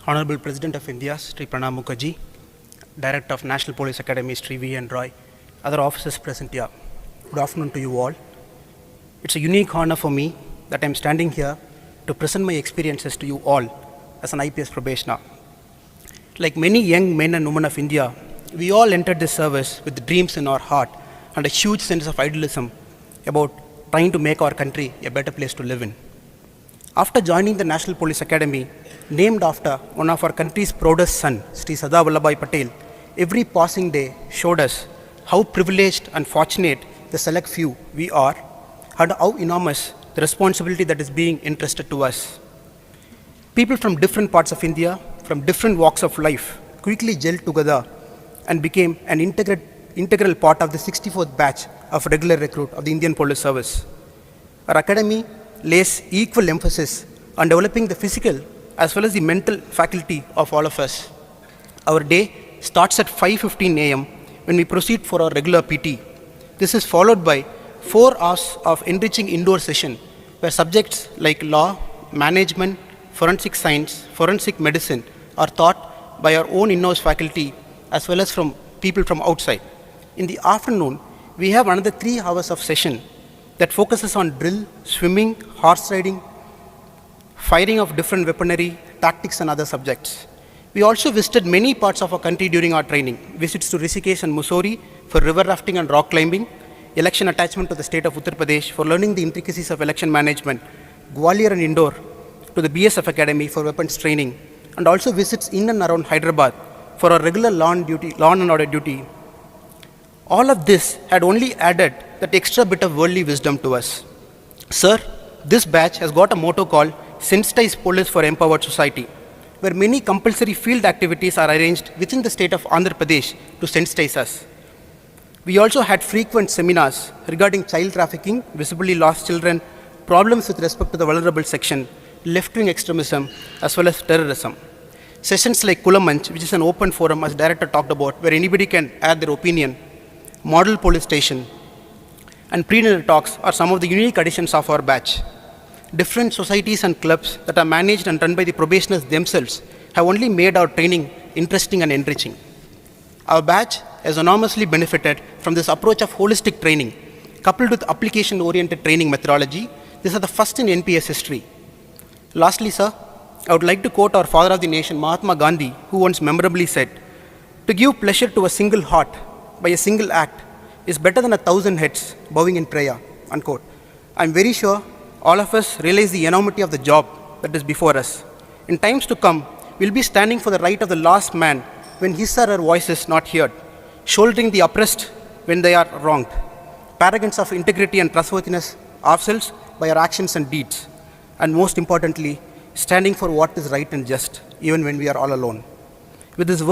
Honorable President of India, Sri Pranab Mukherjee, Director of National Police Academy, Sri V. N. Roy, other officers present here. Good afternoon to you all. It's a unique honor for me that I'm standing here to present my experiences to you all as an IPS probationer. Like many young men and women of India, we all entered this service with dreams in our heart and a huge sense of idealism about trying to make our country a better place to live in. After joining the National Police Academy, named after one of our country's proudest son, Sri Sardar Vallabhbhai Patel, every passing day showed us how privileged and fortunate the select few we are and how enormous the responsibility that is being entrusted to us. People from different parts of India, from different walks of life, quickly gelled together and became an integral part of the 64th batch of regular recruit of the Indian Police Service. Our academy lays equal emphasis on developing the physical as well as the mental faculty of all of us. Our day starts at 5:15 a.m. when we proceed for our regular PT. This is followed by 4 hours of enriching indoor session where subjects like law, management, forensic science, forensic medicine are taught by our own in-house faculty as well as from people from outside. In the afternoon, we have another 3 hours of session that focuses on drill, swimming, horse riding, firing of different weaponry, tactics and other subjects. We also visited many parts of our country during our training. Visits to Rishikesh and Mussoorie for river rafting and rock climbing, election attachment to the state of Uttar Pradesh for learning the intricacies of election management, Gwalior and Indore to the BSF Academy for weapons training, and also visits in and around Hyderabad for our regular law and order duty. All of this had only added that extra bit of worldly wisdom to us. Sir, this batch has got a motto called Sensitize Police for Empowered Society, where many compulsory field activities are arranged within the state of Andhra Pradesh to sensitize us. We also had frequent seminars regarding child trafficking, visibly lost children, problems with respect to the vulnerable section, left-wing extremism, as well as terrorism. Sessions like Kulamanch, which is an open forum, as Director talked about, where anybody can add their opinion, model police station, and prenatal talks are some of the unique additions of our batch. Different societies and clubs that are managed and run by the probationers themselves have only made our training interesting and enriching. Our batch has enormously benefited from this approach of holistic training, coupled with application-oriented training methodology. These are the first in NPS history. Lastly, sir, I would like to quote our father of the nation, Mahatma Gandhi, who once memorably said, "To give pleasure to a single heart by a single act is better than 1,000 heads bowing in prayer," unquote. I'm very sure all of us realize the enormity of the job that is before us. In times to come, we'll be standing for the right of the last man when his or her voice is not heard, shouldering the oppressed when they are wronged, paragons of integrity and trustworthiness ourselves by our actions and deeds, and most importantly, standing for what is right and just, even when we are all alone. With this word